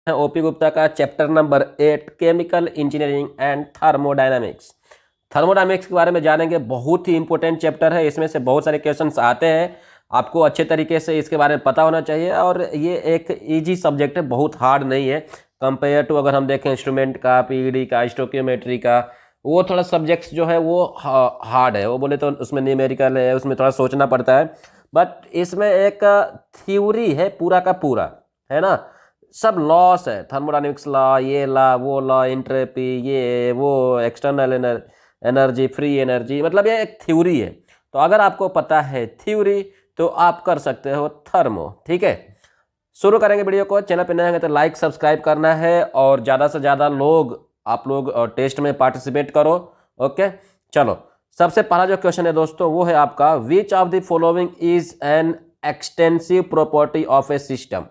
OP Gupta का chapter number 8 chemical engineering and thermodynamics. Thermodynamics के बारे में जानेंगे। बहुत ही इंपॉर्टेंट चैप्टर है, इसमें से बहुत सारे क्वेश्चंस आते हैं। आपको अच्छे तरीके से इसके बारे में पता होना चाहिए और ये एक इजी सब्जेक्ट है, बहुत हार्ड नहीं है कंपेयर टू अगर हम देखें इंस्ट्रूमेंट का, पीईडी का, स्टोकियोमेट्री का। वो थोड़ा सब्जेक्ट्स जो है वो हार्ड है, वो बोले तो उसमें न्यूमेरिकल है, उसमें थोड़ा सोचना पड़ता है। बट इसमें एक थ्योरी है पूरा का पूरा, है ना। सब लॉस है, थर्मोडायनेमिक्स लॉ, ये लॉ, वो लॉ, एंट्रोपी, ये वो, एक्सटर्नल एनर्जी, फ्री एनर्जी, मतलब ये एक थ्योरी है। तो अगर आपको पता है थ्योरी तो आप कर सकते हो थर्मो। ठीक है, शुरू करेंगे वीडियो को। चैनल पे नए हैं तो लाइक सब्सक्राइब करना है और ज़्यादा से ज़्यादा आप लोग टेस्ट में पार्टिसिपेट करो। ओके, चलो। सबसे पहला जो क्वेश्चन है दोस्तों वो है आपका, which of the following is an extensive property of A system.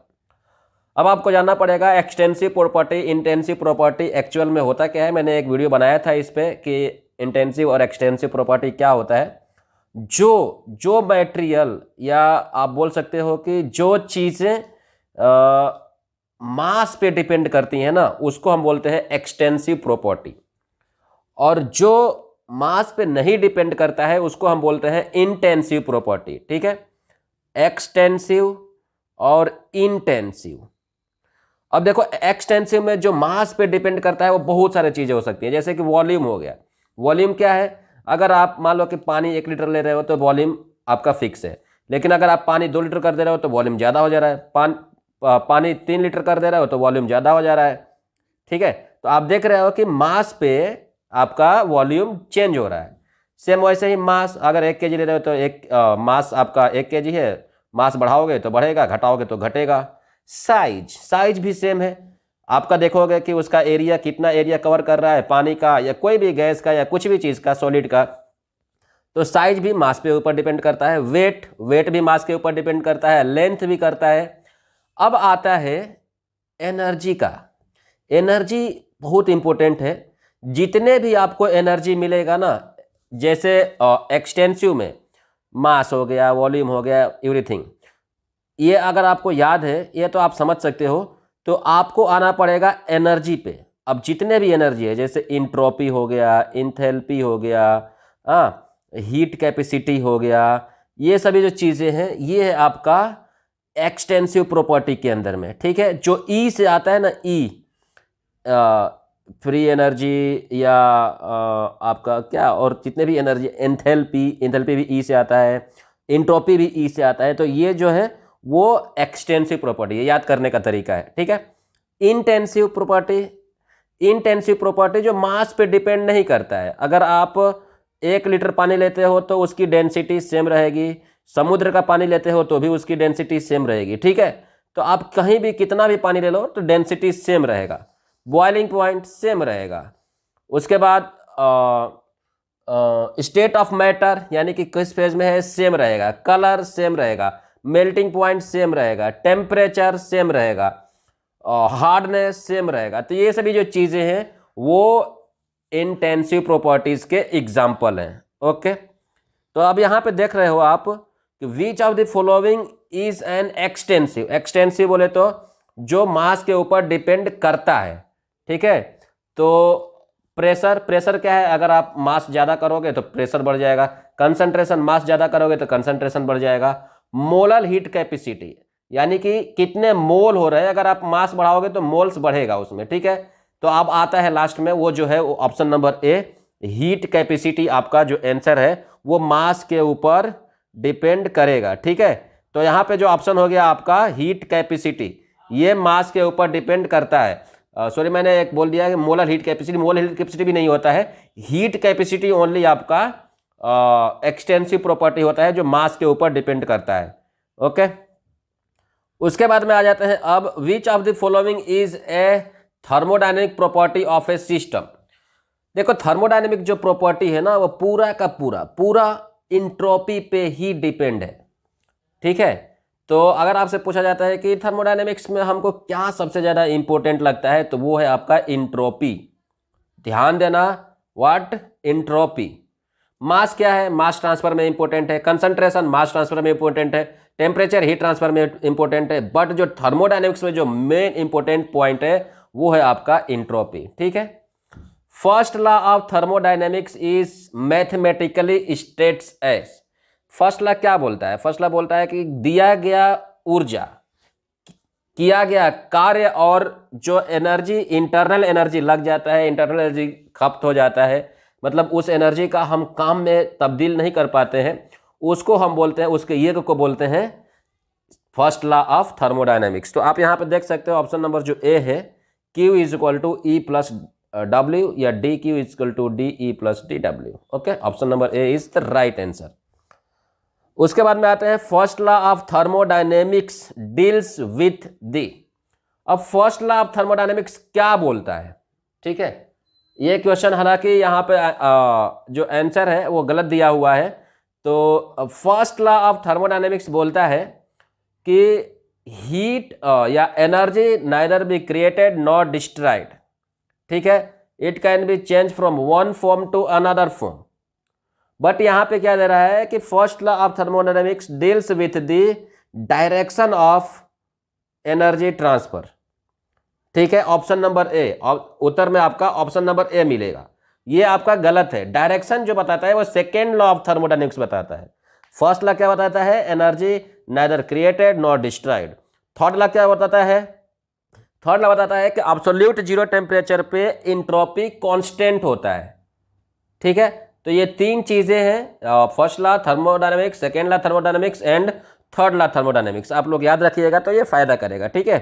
अब आपको जानना पड़ेगा extensive property, intensive property actual में होता क्या है। मैंने एक वीडियो बनाया था इस पे कि इंटेंसिव और एक्सटेंसिव प्रॉपर्टी क्या होता है। जो मटेरियल, या आप बोल सकते हो कि जो चीज़ें मास पे डिपेंड करती हैं ना, उसको हम बोलते हैं एक्सटेंसिव प्रॉपर्टी। और जो मास पे नहीं डिपेंड करता है उसको हम बोलते हैं इंटेंसिव प्रॉपर्टी। ठीक है, एक्सटेंसिव और इंटेंसिव। अब देखो, एक्सटेंसिव में जो मास पे डिपेंड करता है वो बहुत सारी चीज़ें हो सकती हैं, जैसे कि वॉल्यूम हो गया। वॉल्यूम क्या है, अगर आप मान लो कि पानी 1 लीटर ले रहे हो तो वॉल्यूम आपका फिक्स है। लेकिन अगर आप पानी 2 लीटर कर दे रहे हो तो वॉल्यूम ज़्यादा हो जा रहा है। पानी 3 लीटर कर दे रहे हो तो वॉल्यूम ज़्यादा हो जा रहा है। ठीक है, तो आप देख रहे हो कि मास पे आपका वॉल्यूम चेंज हो रहा है। सेम वैसे ही मास, अगर 1 kg ले रहे हो तो मास आपका 1 kg है। मास बढ़ाओगे तो बढ़ेगा, घटाओगे तो घटेगा। साइज भी सेम है। आपका देखोगे कि उसका एरिया कितना एरिया कवर कर रहा है, पानी का या कोई भी गैस का या कुछ भी चीज़ का, सॉलिड का। तो साइज भी मास पे ऊपर डिपेंड करता है। वेट भी मास के ऊपर डिपेंड करता है, लेंथ भी करता है। अब आता है एनर्जी का। एनर्जी बहुत इंपॉर्टेंट है। जितने भी आपको एनर्जी मिलेगा ना, जैसे एक्सटेंसिव में मास हो गया, वॉल्यूम हो गया, एवरीथिंग, ये अगर आपको याद है, ये तो आप समझ सकते हो। तो आपको आना पड़ेगा एनर्जी पे। अब जितने भी एनर्जी है, जैसे इंट्रोपी हो गया, इंथैल्पी हो गया, हीट कैपेसिटी हो गया, ये सभी जो चीज़ें हैं ये है आपका एक्सटेंसिव प्रॉपर्टी के अंदर में। ठीक है, जो ई से आता है ना, ई, फ्री एनर्जी, या आपका क्या, और जितने भी एनर्जी, एंथैल्पी भी ई से आता है, इंट्रोपी भी ई से आता है। तो ये जो है वो एक्सटेंसिव प्रॉपर्टी है, याद करने का तरीका है। ठीक है, इंटेंसिव प्रॉपर्टी जो मास पे डिपेंड नहीं करता है। अगर आप 1 लीटर पानी लेते हो तो उसकी डेंसिटी सेम रहेगी, समुद्र का पानी लेते हो तो भी उसकी डेंसिटी सेम रहेगी। ठीक है, तो आप कहीं भी कितना भी पानी ले लो तो डेंसिटी सेम रहेगा, बॉइलिंग पॉइंट सेम रहेगा। उसके बाद स्टेट ऑफ मैटर, यानी कि किस फेज में है, सेम रहेगा। कलर सेम रहेगा, मेल्टिंग पॉइंट सेम रहेगा, टेम्परेचर सेम रहेगा, हार्डनेस सेम रहेगा। तो ये सभी जो चीज़ें हैं वो इंटेंसिव प्रॉपर्टीज के एग्जाम्पल हैं। ओके, तो अब यहाँ पे देख रहे हो आप कि which of the following is an extensive. Extensive बोले तो जो मास के ऊपर डिपेंड करता है। ठीक है, तो प्रेशर क्या है, अगर आप मास ज़्यादा करोगे तो प्रेशर बढ़ जाएगा। कंसंट्रेशन, मास ज़्यादा करोगे तो कंसंट्रेशन बढ़ जाएगा। मोलर हीट कैपेसिटी, यानी कि कितने मोल हो रहे हैं, अगर आप मास बढ़ाओगे तो मोल्स बढ़ेगा उसमें। ठीक है, तो अब आता है लास्ट में वो जो है वो ऑप्शन नंबर ए, हीट कैपेसिटी। आपका जो आंसर है वो मास के ऊपर डिपेंड करेगा। ठीक है, तो यहाँ पे जो ऑप्शन हो गया आपका हीट कैपेसिटी, ये मास के ऊपर डिपेंड करता है। सॉरी, मैंने एक बोल दिया कि molar heat capacity. Molar heat capacity भी नहीं होता है, हीट कैपेसिटी ओनली आपका एक्सटेंसिव प्रॉपर्टी होता है जो मास के ऊपर डिपेंड करता है। ओके, उसके बाद में आ जाते हैं अब, which of the following is a thermodynamic property of A system. देखो, थर्मोडायनेमिक जो प्रॉपर्टी है ना वो पूरा का पूरा इंट्रोपी पे ही डिपेंड है। ठीक है, तो अगर आपसे पूछा जाता है कि थर्मोडायनेमिक्स में हमको क्या सबसे ज़्यादा इंपॉर्टेंट लगता है, तो वो है आपका इंट्रोपी। ध्यान देना, व्हाट, इंट्रोपी। मास क्या है, मास ट्रांसफर में इंपॉर्टेंट है। कंसंट्रेशन मास ट्रांसफर में इंपॉर्टेंट है। टेम्परेचर हीट ट्रांसफर में इंपॉर्टेंट है, बट जो थर्मोडायनेमिक्स में जो मेन इंपॉर्टेंट पॉइंट है वो है आपका एंट्रोपी। ठीक है, first law of thermodynamics is mathematically states as. First law क्या बोलता है? फर्स्ट लॉ बोलता है कि दिया गया ऊर्जा, किया गया कार्य और जो एनर्जी, इंटरनल एनर्जी लग जाता है, इंटरनल एनर्जी खपत हो जाता है, मतलब उस एनर्जी का हम काम में तब्दील नहीं कर पाते हैं, उसको हम बोलते हैं, उसके ये को बोलते हैं फर्स्ट लॉ ऑफ थर्मोडायनेमिक्स। तो आप यहाँ पे देख सकते हो ऑप्शन नंबर जो ए है, Q is equal to E plus W या D Q is equal to D E plus D W. Okay, option number A is the right answer. उसके बाद में आते हैं first law of thermodynamics deals with the. अब फर्स्ट law of thermodynamics क्या बोलता है? ठीक है, ये क्वेश्चन हालांकि यहाँ पे जो आंसर है वो गलत दिया हुआ है। तो फर्स्ट लॉ ऑफ थर्मोडायनेमिक्स बोलता है कि हीट या energy neither be created not destroyed. ठीक है, it can be change from one form to another form. But यहाँ पे क्या दे रहा है कि first law of thermodynamics deals with the direction of energy transfer. ठीक है, ऑप्शन नंबर ए, उत्तर में आपका ऑप्शन नंबर ए मिलेगा। ये आपका गलत है। डायरेक्शन जो बताता है वो सेकेंड लॉ ऑफ थर्मोडायनेमिक्स बताता है। फर्स्ट लॉ क्या बताता है? Energy neither created not destroyed. Third law क्या बताता है? थर्ड लॉ बताता है कि एब्सोल्यूट जीरो टेम्परेचर पे एंट्रोपी कांस्टेंट होता है। ठीक है, तो ये तीन चीजें हैं, first law thermodynamics, second law thermodynamics and third law thermodynamics. आप लोग याद रखिएगा तो ये फायदा करेगा। ठीक है,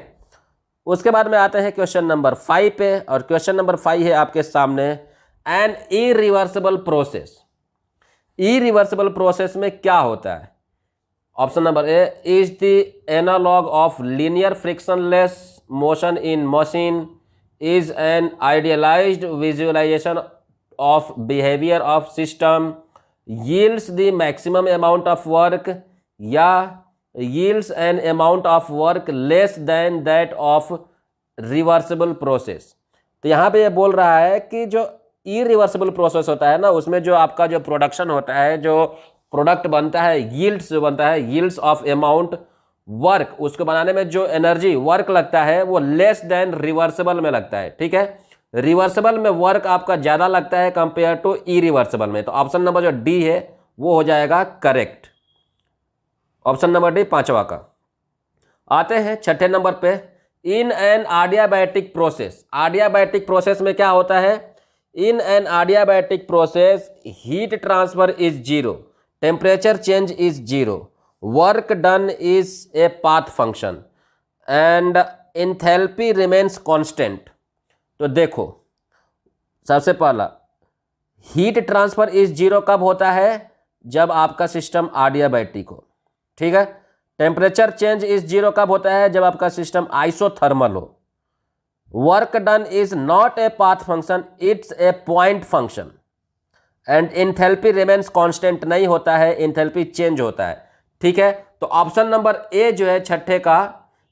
उसके बाद में आते हैं क्वेश्चन नंबर 5 पे, और क्वेश्चन नंबर 5 है आपके सामने, an irreversible process. Irreversible process में क्या होता है? Option number A is the analog of linear frictionless motion in machine, is an idealized visualization of behavior of system, yields the maximum amount of work, या yields an amount of work less than that of reversible process। तो यहाँ पे ये बोल रहा है कि जो irreversible प्रोसेस होता है ना, उसमें जो आपका जो प्रोडक्शन होता है, जो प्रोडक्ट बनता है, yields जो बनता है, yields of amount वर्क, उसको बनाने में जो एनर्जी वर्क लगता है वो लेस देन रिवर्सिबल में लगता है। ठीक है, रिवर्सिबल में वर्क आपका ज्यादा लगता है कंपेयर टू इरिवर्सिबल में। तो ऑप्शन नंबर जो डी है वो हो जाएगा करेक्ट। ऑप्शन नंबर डी पांचवा का। आते हैं छठे नंबर पे, in an adiabatic process. Adiabatic process में क्या होता है? In an adiabatic process heat transfer is zero, temperature change is zero, work done is a path function and enthalpy remains constant. तो देखो, सबसे पहला हीट ट्रांसफर इज जीरो कब होता है? जब आपका सिस्टम आडियाबैटिक हो। ठीक है, टेम्परेचर चेंज इज जीरो कब होता है? जब आपका सिस्टम आइसोथर्मल हो। Work done is not a path function, it's a point function. And enthalpy remains constant नहीं होता है, एंथैल्पी चेंज होता है। ठीक है, तो ऑप्शन नंबर ए जो है छठे का,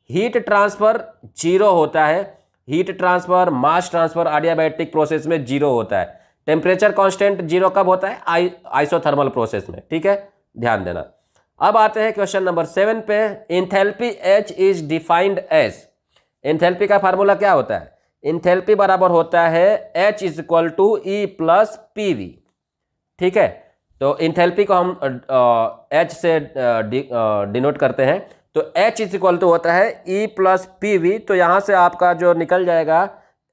हीट ट्रांसफर जीरो होता है। Heat transfer, mass transfer adiabatic process में जीरो होता है। टेम्परेचर कांस्टेंट जीरो कब होता है? आइसोथर्मल प्रोसेस में। ठीक है, ध्यान देना। अब आते हैं क्वेश्चन नंबर 7 पे, enthalpy H is defined as. Enthalpy का फार्मूला क्या होता है? एंथैल्पी बराबर होता है H is equal to E plus P V. ठीक है, तो एंथैल्पी को हम H से डिनोट करते हैं, तो H इज इक्वल टू होता है E प्लस पी वी। तो यहां से आपका जो निकल जाएगा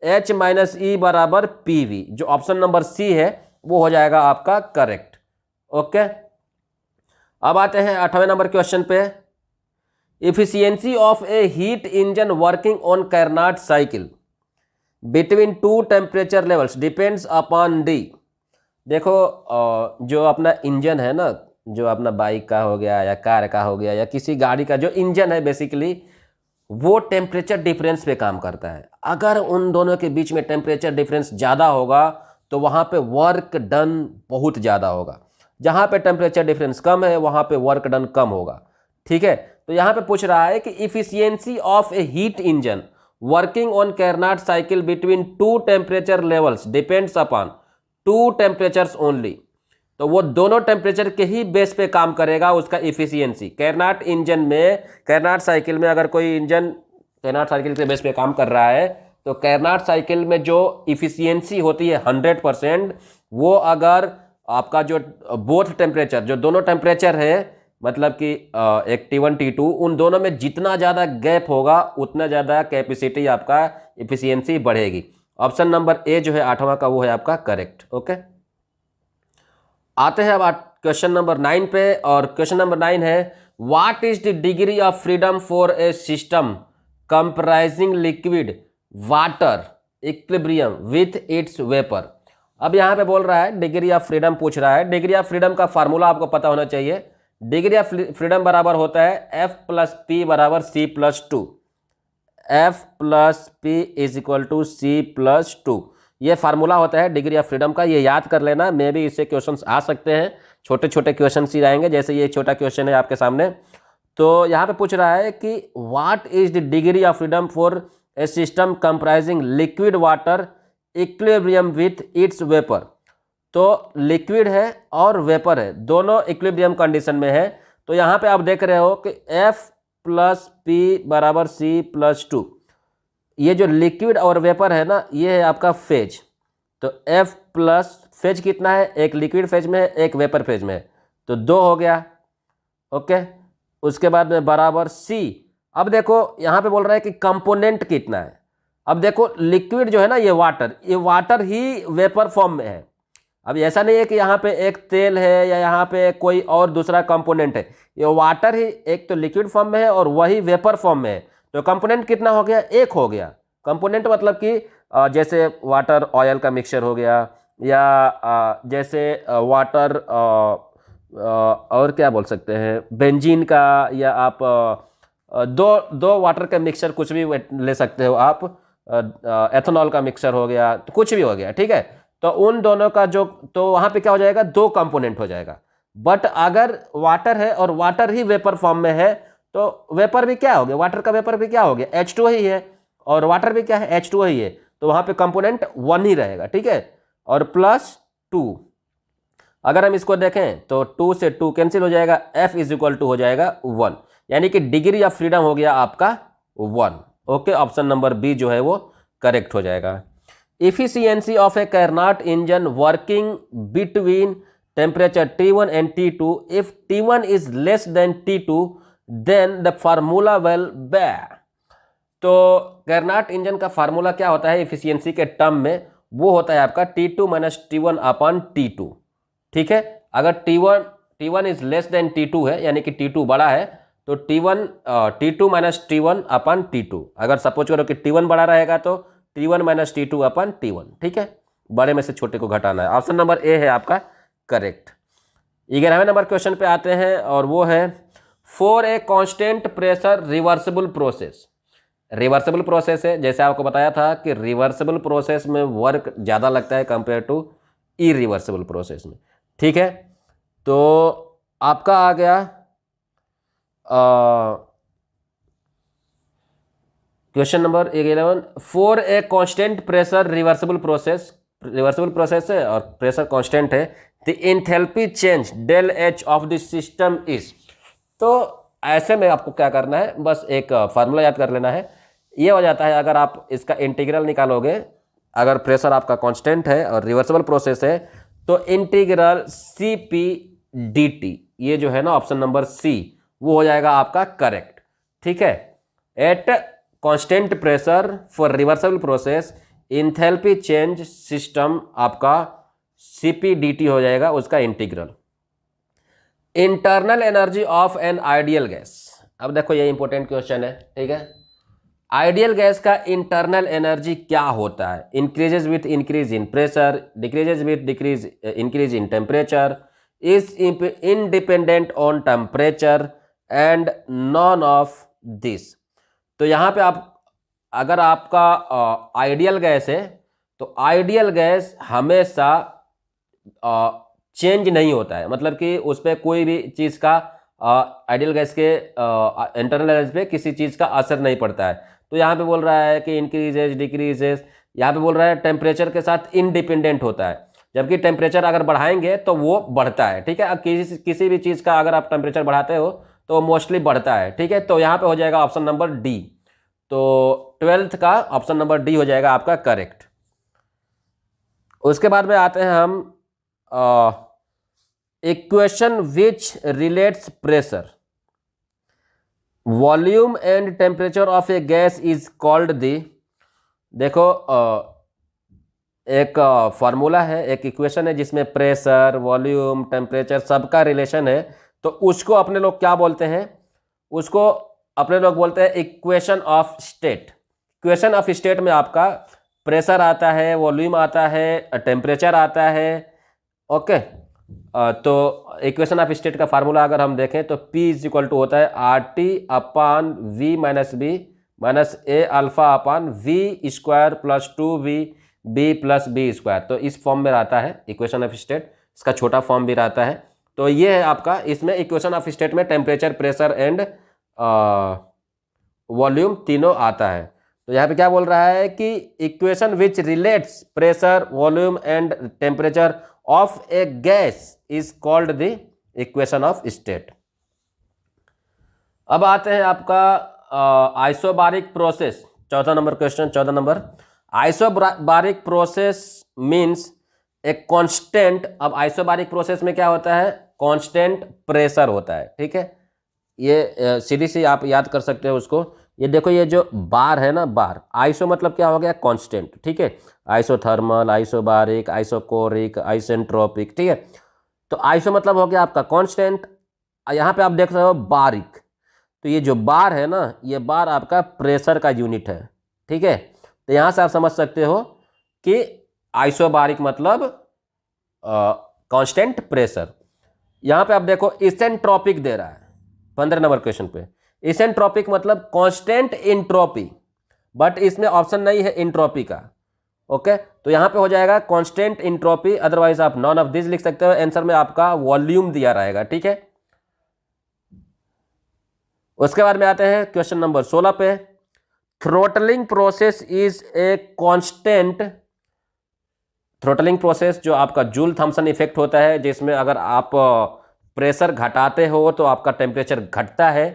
H माइनस ई बराबर पी वी, जो ऑप्शन नंबर सी है वो हो जाएगा आपका करेक्ट। ओके, अब आते हैं 8वें नंबर क्वेश्चन पे, efficiency of A heat engine working on Carnot cycle between two temperature levels depends upon D. देखो, जो अपना इंजन है ना, जो अपना बाइक का हो गया या कार का हो गया या किसी गाड़ी का जो इंजन है, बेसिकली वो टेम्परेचर डिफरेंस पे काम करता है। अगर उन दोनों के बीच में टेम्परेचर डिफरेंस ज़्यादा होगा तो वहाँ पे वर्क डन बहुत ज़्यादा होगा। जहाँ पे टेम्परेचर डिफरेंस कम है वहाँ पे वर्क डन कम होगा। ठीक है, तो यहाँ पे पूछ रहा है कि efficiency of A heat engine working on Carnot cycle between two temperature levels depends upon two temperatures only. तो वो दोनों टेम्परेचर के ही बेस पे काम करेगा उसका इफिशियंसी। कैरनाट इंजन में, कैरनाट साइकिल में अगर कोई इंजन कैरनाट साइकिल के बेस पे काम कर रहा है तो कैरनाट साइकिल में जो इफिशियंसी होती है 100%, वो अगर आपका जो बोथ टेम्परेचर, जो दोनों टेम्परेचर है, मतलब कि एक T1 T2, उन दोनों में जितना ज़्यादा गैप होगा उतना ज़्यादा कैपेसिटी आपका इफिशियंसी बढ़ेगी। ऑप्शन नंबर ए जो है 8वां का, वो है आपका करेक्ट। ओके, आते हैं अब क्वेश्चन नंबर 9 पे, और क्वेश्चन नंबर 9 है what is the degree of freedom for a system comprising liquid water equilibrium with its vapour. अब यहाँ पे बोल रहा है डिग्री ऑफ फ्रीडम पूछ रहा है। डिग्री ऑफ फ्रीडम का फार्मूला आपको पता होना चाहिए। डिग्री ऑफ फ्रीडम बराबर होता है F प्लस पी बराबर C plus 2। F plus P is equal to C plus 2, ये फार्मूला होता है डिग्री ऑफ फ्रीडम का। ये याद कर लेना, मे भी इससे क्वेश्चंस आ सकते हैं, छोटे छोटे क्वेश्चंस ही आएंगे, जैसे ये छोटा क्वेश्चन है आपके सामने। तो यहाँ पे पूछ रहा है कि what is the degree of freedom for a system comprising liquid water equilibrium with its vapour. तो लिक्विड है और वेपर है, दोनों इक्विलिब्रियम कंडीशन में है। तो यहाँ पे आप देख रहे हो कि F प्लस पी बराबर C प्लस 2, ये जो लिक्विड और वेपर है ना, ये है आपका फेज। तो F प्लस फेज कितना है, एक लिक्विड फेज में है, एक वेपर फेज में है, तो 2 हो गया। ओके, उसके बाद में बराबर C। अब देखो यहाँ पे बोल रहा है कि कंपोनेंट कितना है। अब देखो लिक्विड जो है ना, ये वाटर ही वेपर फॉर्म में है। अब ऐसा नहीं है कि यहाँ पे एक तेल है या यहाँ पे कोई और दूसरा कंपोनेंट है, ये वाटर ही एक तो लिक्विड फॉर्म में है और वही वेपर फॉर्म में है। तो कंपोनेंट कितना हो गया, एक हो गया। कंपोनेंट मतलब कि जैसे वाटर ऑयल का मिक्सचर हो गया, या जैसे वाटर और क्या बोल सकते हैं, बेंजीन का, या आप दो वाटर का मिक्सचर कुछ भी ले सकते हो आप, एथेनॉल का मिक्सचर हो गया, तो कुछ भी हो गया, ठीक है। तो उन दोनों का जो, तो वहाँ पे क्या हो जाएगा, 2 कंपोनेंट हो जाएगा। बट अगर वाटर है और वाटर ही वेपर फॉर्म में है, तो वेपर भी क्या हो गया, वाटर का वेपर भी क्या हो गया, H2 ही है, और वाटर भी क्या है, H2 ही है। तो वहाँ पे कंपोनेंट 1 ही रहेगा, ठीक है। और प्लस 2, अगर हम इसको देखें तो 2 से 2 कैंसिल हो जाएगा, F इज इक्वल टू हो जाएगा 1, यानी कि डिग्री ऑफ फ्रीडम हो गया आपका 1। ओके, ऑप्शन नंबर बी जो है वो करेक्ट हो जाएगा। Efficiency of a Carnot engine working between temperature T1 and T2. If T1 is less than T2, then the formula will be। तो Carnot इंजन का फार्मूला क्या होता है इफिशियंसी के टर्म में, वो होता है आपका T2 minus T1 upon T2, ठीक है। अगर T1 is less than T2 है, यानी कि T2 बड़ा है, तो T2 minus T1 upon T2। अगर सपोज करो कि T1 बड़ा रहेगा तो T1 माइनस T2 अपन T1, ठीक है। बड़े में से छोटे को घटाना है। ऑप्शन नंबर ए है आपका करेक्ट। 11वें नंबर क्वेश्चन पे आते हैं, और वो है for a constant pressure reversible process. Reversible process है, जैसे आपको बताया था कि रिवर्सिबल प्रोसेस में वर्क ज़्यादा लगता है कंपेयर टू इरिवर्सिबल प्रोसेस में, ठीक है। तो आपका आ गया question number 11, for a constant pressure reversible process है और प्रेशर कांस्टेंट है, the enthalpy change del H of the system is. तो ऐसे में आपको क्या करना है, बस एक फार्मूला याद कर लेना है। ये हो जाता है, अगर आप इसका इंटीग्रल निकालोगे, अगर प्रेशर आपका कांस्टेंट है और रिवर्सिबल प्रोसेस है, तो इंटीग्रल Cp dt, ये जो है ना ऑप्शन नंबर सी, वो हो जाएगा आपका करेक्ट, ठीक है। At constant pressure for reversible process enthalpy change system आपका Cp dt हो जाएगा, उसका integral. Internal energy of an ideal gas. अब देखो ये इंपॉर्टेंट क्वेश्चन है, ठीक है। आइडियल गैस का इंटरनल एनर्जी क्या होता है, increases with increase in pressure, decreases with increase in temperature, is independent on temperature and none of this. तो यहाँ पे आप, अगर आपका आइडियल गैस है, तो आइडियल गैस हमेशा चेंज नहीं होता है, मतलब कि उस पर कोई भी चीज़ का आइडियल गैस के इंटरनल एनर्जी पे किसी चीज़ का असर नहीं पड़ता है। तो यहाँ पे बोल रहा है कि इंक्रीजेज डिक्रीजेज, यहाँ पे बोल रहा है टेम्परेचर के साथ इंडिपेंडेंट होता है। जबकि टेम्परेचर अगर बढ़ाएंगे तो वो बढ़ता है, ठीक है। अब किसी भी चीज़ का अगर आप टेम्परेचर बढ़ाते हो तो मोस्टली बढ़ता है, ठीक है। तो यहाँ पे हो जाएगा ऑप्शन नंबर डी। तो 12th का ऑप्शन नंबर डी हो जाएगा आपका करेक्ट। उसके बाद में आते हैं हम equation which relates pressure, volume and temperature of A gas is called the. देखो एक फार्मूला है, एक इक्वेशन है जिसमें प्रेशर, वॉल्यूम, टेम्परेचर सबका रिलेशन है, तो उसको अपने लोग क्या बोलते हैं? उसको अपने लोग बोलते हैं equation of state. Equation of state में आपका प्रेशर आता है, वॉल्यूम आता है, टेम्परेचर आता है, ओके। तो इक्वेशन ऑफ स्टेट का फार्मूला अगर हम देखें तो P इज इक्वल टू होता है RT upon V minus B minus A alpha upon V square plus 2V B plus B square. तो इस फॉर्म में रहता है इक्वेशन ऑफ स्टेट, इसका छोटा फॉर्म भी रहता है। तो ये है आपका, इसमें इक्वेशन ऑफ स्टेट में टेम्परेचर, प्रेशर एंड वॉल्यूम तीनों आता है। तो यहाँ पे क्या बोल रहा है कि equation which relates pressure, volume and temperature of A gas is called the equation of state. अब आते हैं आपका isobaric process, 14 number question. 14 number, isobaric process means a constant. अब आइसोबारिक प्रोसेस में क्या होता है? कांस्टेंट प्रेशर होता है, ठीक है। ये सीधी सी आप याद कर सकते हो उसको। ये देखो, ये जो बार है ना, बार, आइसो मतलब क्या हो गया? कांस्टेंट, ठीक है। आइसोथर्मल, आइसोबारिक, आइसोकोरिक, आइसेंट्रोपिक, ठीक है। तो आइसो मतलब हो गया आपका कांस्टेंट। यहाँ पे आप देख रहे हो बारिक, तो ये जो बार है ना, ये बार आपका प्रेशर का यूनिट है, ठीक है। तो यहाँ से आप समझ सकते हो कि आइसोबारिक मतलब कांस्टेंट प्रेशर। यहाँ पे आप देखो इसेंट्रोपिक दे रहा है 15 नंबर क्वेश्चन पे। इसेंट्रोपिक मतलब कांस्टेंट इंट्रोपी, बट इसमें ऑप्शन नहीं है इंट्रोपी का, ओके। तो यहाँ पे हो जाएगा कांस्टेंट इंट्रोपी, अदरवाइज आप नॉन ऑफ दिस लिख सकते हो। आंसर में आपका वॉल्यूम दिया रहेगा, ठीक है। उसके बाद में आते हैं क्वेश्चन नंबर 16 पे। Throttling process is a constant. Throttling process जो आपका जूल थॉम्सन इफेक्ट होता है, जिसमें अगर आप प्रेशर घटाते हो तो आपका टेम्परेचर घटता है।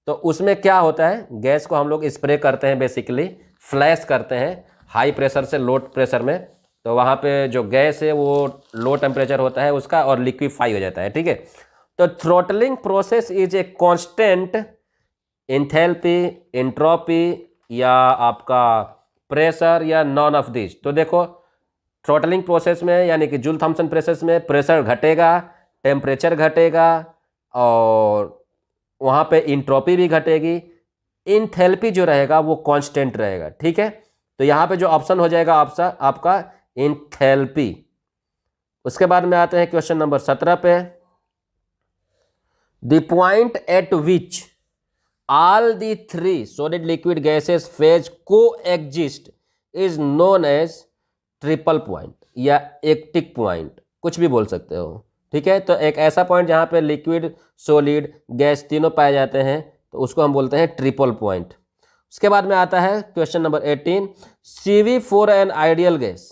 तो उसमें क्या होता है? गैस को हम लोग स्प्रे करते हैं, बेसिकली फ्लैश करते हैं हाई प्रेशर से लो प्रेशर में। तो वहाँ पे जो गैस है वो लो टेम्परेचर होता है उसका और लिक्विफाई हो जाता है, ठीक है। तो throttling process is a constant enthalpy, entropy या आपका प्रेशर या नॉन ऑफ दिस। तो देखो थ्रोटलिंग प्रोसेस में यानी कि जूल थॉम्सन प्रोसेस में प्रेशर घटेगा, टेम्परेचर घटेगा और वहाँ पे इंट्रोपी भी घटेगी। एंथैल्पी जो रहेगा वो कांस्टेंट रहेगा, ठीक है। तो यहाँ पे जो ऑप्शन हो जाएगा आपका एंथैल्पी। उसके बाद में आते हैं क्वेश्चन नंबर 17 पे। The point eight which all the three solid liquid gases phase coexist is known as triple point या एक्टिक पॉइंट, कुछ भी बोल सकते हो, ठीक है। तो एक ऐसा पॉइंट जहाँ पे लिक्विड, सॉलिड, गैस तीनों पाए जाते हैं, तो उसको हम बोलते हैं ट्रिपल पॉइंट। उसके बाद में आता है question number 18। CV for an ideal gas.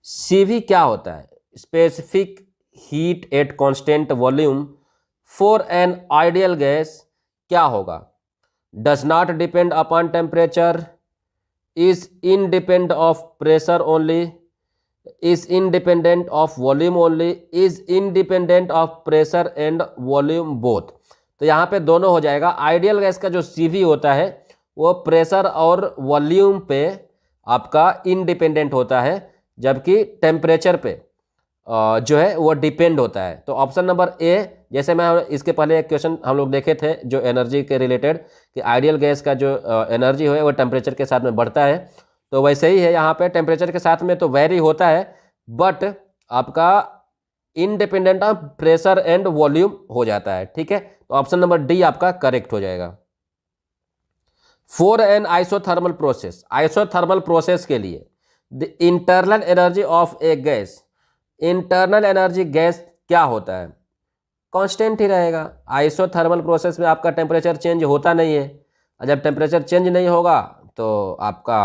CV क्या होता है? Specific heat at constant volume for an ideal gas क्या होगा? Does not depend upon temperature, is independent of pressure only, is independent of volume only, is independent of pressure and volume both. तो यहाँ पे दोनों हो जाएगा। Ideal gas का जो CV होता है वो प्रेशर और वॉल्यूम पे आपका इंडिपेंडेंट होता है, जबकि टेम्परेचर पे जो है वो डिपेंड होता है। तो ऑप्शन नंबर ए, जैसे मैं इसके पहले एक क्वेश्चन हम लोग देखे थे जो एनर्जी के रिलेटेड, कि आइडियल गैस का जो एनर्जी है वो टेम्परेचर के साथ में बढ़ता है, तो वैसे ही है यहाँ पे। टेम्परेचर के साथ में तो वेरी होता है, बट आपका independent of pressure and volume हो जाता है, ठीक है। तो ऑप्शन नंबर डी आपका करेक्ट हो जाएगा। For an isothermal process, isothermal process के लिए the internal energy of A gas, internal energy gas क्या होता है? कांस्टेंट ही रहेगा। आइसोथर्मल प्रोसेस में आपका टेम्परेचर चेंज होता नहीं है, और जब टेम्परेचर चेंज नहीं होगा तो आपका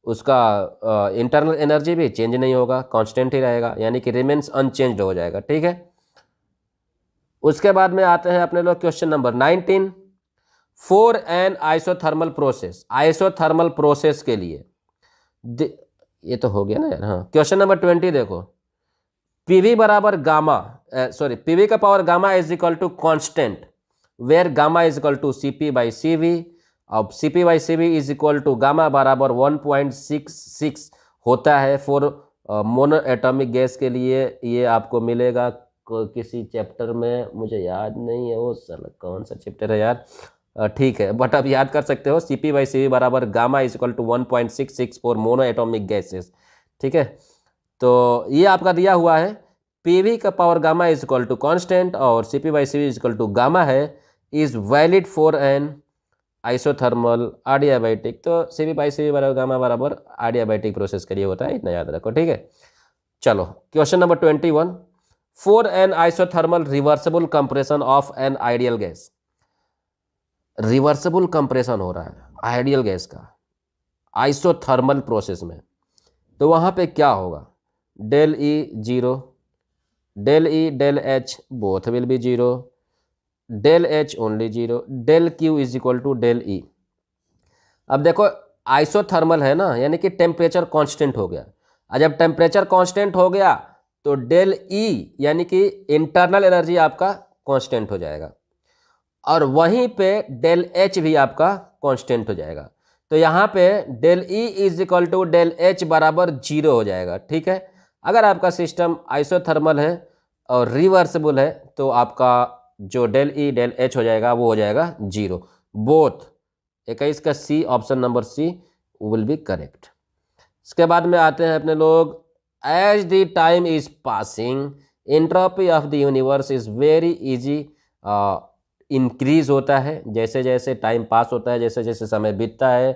उसका इंटरनल एनर्जी भी चेंज नहीं होगा, कांस्टेंट ही रहेगा, यानी कि रिमेन्स अनचेंज्ड हो जाएगा। ठीक है, उसके बाद में आते हैं अपने लोग question number 19। For an isothermal process, isothermal process के लिए ये तो हो गया ना यार। हाँ, क्वेश्चन नंबर 20 देखो। पीवी बराबर गामा, सॉरी, पीवी का power gamma is equal to constant, where gamma is equal to CP by CV. अब CP by CV is equal to gamma बराबर 1.66 होता है फॉर मोनो एटॉमिक गैस के लिए। ये आपको मिलेगा किसी चैप्टर में, मुझे याद नहीं है वो साला कौन सा चैप्टर है यार। ठीक है, बट आप याद कर सकते हो सीपी बाई सीवी बराबर gamma is equal to 1.66 for mono atomic gases. ठीक है, तो ये आपका दिया हुआ है, पीवी का power gamma is equal to constant और CP by CV is equal to gamma है, is valid for an isothermal adiabatic. तो सीपी बाई सीवी बराबर गामा बराबर एडियाबैटिक प्रोसेस के लिए होता है, इतना याद रखो। ठीक है, चलो question number 21। For an isothermal reversible compression of an ideal gas, reversible compression हो रहा है आइडियल गैस का आइसोथर्मल प्रोसेस में, तो वहां पे क्या होगा? Del E zero, del E del H both will be zero, del H only zero, del Q is equal to del E. अब देखो आइसोथर्मल है ना, यानी कि टेम्परेचर कांस्टेंट हो गया। और जब टेम्परेचर कांस्टेंट हो गया तो डेल ई यानी कि इंटरनल एनर्जी आपका कांस्टेंट हो जाएगा, और वहीं पे डेल एच भी आपका कांस्टेंट हो जाएगा। तो यहाँ पे del E is equal to del H बराबर जीरो हो जाएगा। ठीक है, अगर आपका सिस्टम आइसोथर्मल है और रिवर्सिबल है तो आपका जो डेल ई डेल एच हो जाएगा वो हो जाएगा जीरो। बोथ 21 का C, option number C will be correct. इसके बाद में आते हैं अपने लोग, as the time is passing entropy of the universe is very easy increase होता है। जैसे जैसे टाइम पास होता है, जैसे जैसे समय बीतता है,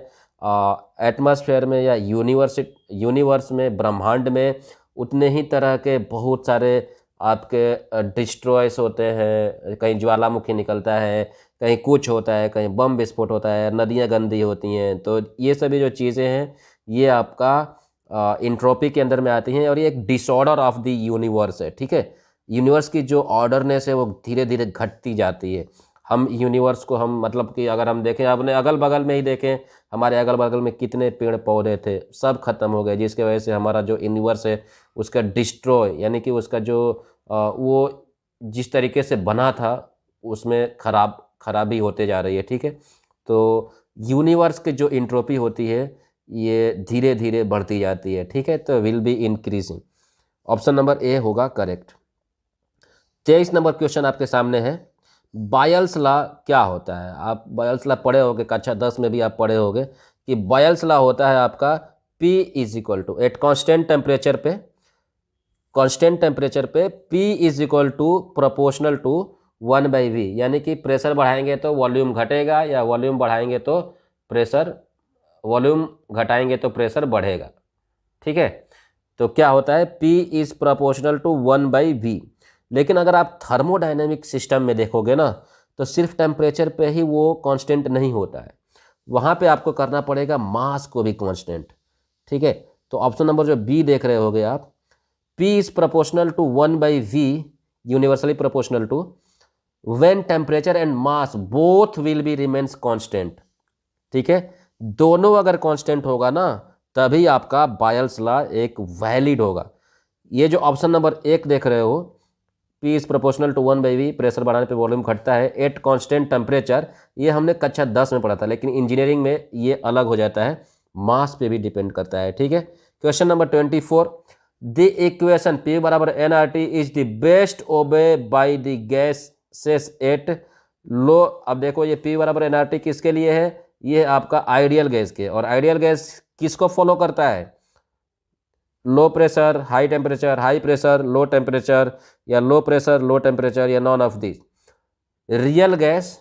एटमॉस्फेयर में या यूनिवर्स में, ब्रह्मांड में, उतने ही तरह के बहुत सारे आपके डिस्ट्रॉयस होते हैं। कहीं ज्वालामुखी निकलता है, कहीं कुछ होता है, कहीं बम विस्फोट होता है, नदियाँ गंदी होती हैं। तो ये सभी जो चीज़ें हैं ये आपका इंट्रोपी के अंदर में आती हैं, और ये एक डिसऑर्डर ऑफ द यूनिवर्स है। ठीक है, यूनिवर्स की जो ऑर्डरनेस है वो धीरे धीरे घटती जाती है। हम यूनिवर्स को हम मतलब कि अगर हम देखें, अपने अगल बगल में ही देखें, हमारे अगल बगल में कितने पेड़ पौधे थे, सब खत्म हो गए, जिसके वजह से हमारा जो यूनिवर्स है उसका डिस्ट्रॉय, यानी कि उसका जो वो जिस तरीके से बना था उसमें खराबी होते जा रही है। ठीक है, तो यूनिवर्स की जो इंट्रोपी होती है ये धीरे धीरे बढ़ती जाती है। ठीक है, तो will be increasing. Option number ए होगा करेक्ट। 23 नंबर क्वेश्चन आपके सामने है, बायल्स लॉ क्या होता है? आप बायल्स लॉ पढ़े होंगे, कक्षा 10 में भी आप पढ़े होंगे कि बायल्स लॉ होता है आपका P is equal to at constant temperature पे, कांस्टेंट टेम्परेचर पे P is equal to proportional to 1/V, यानी कि प्रेशर बढ़ाएंगे तो वॉल्यूम घटेगा, या वॉल्यूम बढ़ाएंगे तो प्रेशर, वॉल्यूम घटाएंगे तो प्रेशर बढ़ेगा। ठीक है, तो क्या होता है? P is proportional to 1/V। लेकिन अगर आप थर्मोडाइनमिक सिस्टम में देखोगे ना तो सिर्फ टेम्परेचर पे ही वो कांस्टेंट नहीं होता है, वहाँ पे आपको करना पड़ेगा मास को भी कांस्टेंट। ठीक है, तो ऑप्शन नंबर जो बी देख रहे होगे आप, P is proportional to 1/V, universally proportional to when temperature and mass both will be remains constant. ठीक है, दोनों अगर कांस्टेंट होगा ना तभी आपका बायल्स लॉ एक वैलिड होगा। ये जो ऑप्शन नंबर 1 देख रहे हो, P is proportional to 1/V, pressure बढ़ाने पे वॉल्यूम घटता है एट कांस्टेंट टेम्परेचर, ये हमने कक्षा 10 में पढ़ा था, लेकिन इंजीनियरिंग में ये अलग हो जाता है, मास पे भी डिपेंड करता है। ठीक है, question number 24, the equation P बराबर nRT is the best obeyed by the gases at low. अब देखो ये P बराबर nRT किसके लिए है? ये आपका आइडियल गैस के, और आइडियल गैस किसको फॉलो करता है? Low pressure high temperature, high pressure low temperature, या लो प्रेशर लो टेम्परेचर, या none of this. Real gas,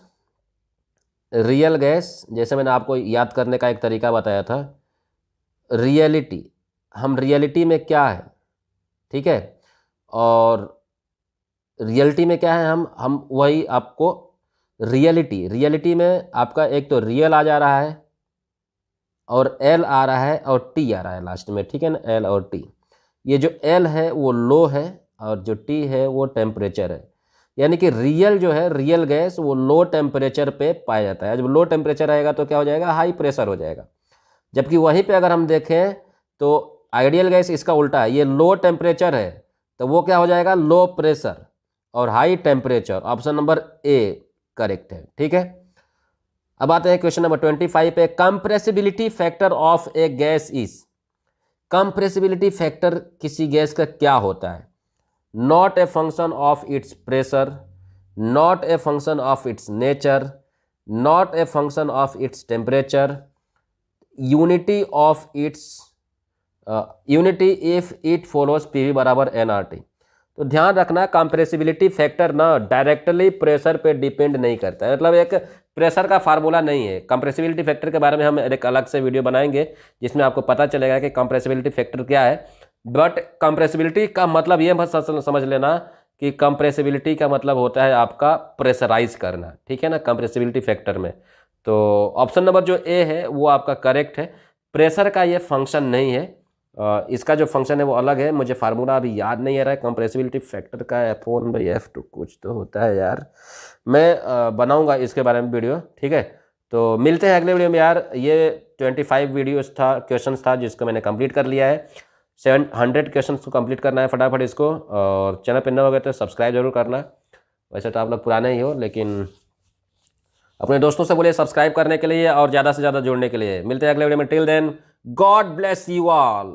real gas जैसे मैंने आपको याद करने का एक तरीका बताया था, रियलिटी, हम रियलिटी में क्या है, ठीक है, और रियलिटी में क्या है, हम वही आपको रियलिटी में आपका एक तो रियल आ जा रहा है, और एल आ रहा है और टी आ रहा है लास्ट में, ठीक है ना, एल और टी। ये जो एल है वो लो है और जो टी है वो टेम्परेचर है। यानी कि रियल जो है, रियल गैस वो लो टेम्परेचर पे पाया जाता है। जब लो टेम्परेचर आएगा तो क्या हो जाएगा, हाई प्रेशर हो जाएगा। जबकि वहीं पे अगर हम देखें तो आइडियल गैस इसका उल्टा है, ये लो टेम्परेचर है तो वो क्या हो जाएगा, लो प्रेशर और high temperature. Option number A correct है, ठीक है। अब आते हैं क्वेश्चन नंबर 25 पे। Compressibility factor of A gas is, compressibility factor किसी गैस का क्या होता है? Not a function of its pressure, not a function of its nature, not a function of its temperature, unity of its unity if it follows PV बराबर NRT. तो ध्यान रखना, compressibility factor ना डायरेक्टली प्रेशर पे depend नहीं करता है, मतलब एक प्रेशर का फार्मूला नहीं है। कंप्रेसिबिलिटी फैक्टर के बारे में हम एक अलग से वीडियो बनाएंगे जिसमें आपको पता चलेगा कि कंप्रेसिबिलिटी फैक्टर क्या है। बट कंप्रेसिबिलिटी का मतलब ये मत समझ लेना कि कंप्रेसिबिलिटी का मतलब होता है आपका प्रेशराइज करना, ठीक है ना, कंप्रेसिबिलिटी फैक्टर में। तो ऑप्शन नंबर जो ए है वो आपका करेक्ट है। प्रेशर का ये फंक्शन नहीं है, इसका जो फंक्शन है वो अलग है। मुझे फार्मूला अभी याद नहीं आ रहा है कंप्रेसिबिलिटी फैक्टर का, F1/F2 कुछ तो होता है यार, मैं बनाऊंगा इसके बारे में वीडियो, ठीक है। तो मिलते हैं अगले वीडियो में यार। ये 25 वीडियोस था, क्वेश्चंस था जिसको मैंने कंप्लीट कर लिया है। 700 क्वेश्चंस को कंप्लीट करना है फटाफट इसको, और चैनल पर नए हो गए तो सब्सक्राइब जरूर करना। वैसे तो आप लोग पुराने ही हो, लेकिन अपने दोस्तों से बोलिए सब्सक्राइब करने के लिए और ज़्यादा से ज़्यादा जुड़ने के लिए। मिलते हैं अगले वीडियो में। Till then, God bless you all.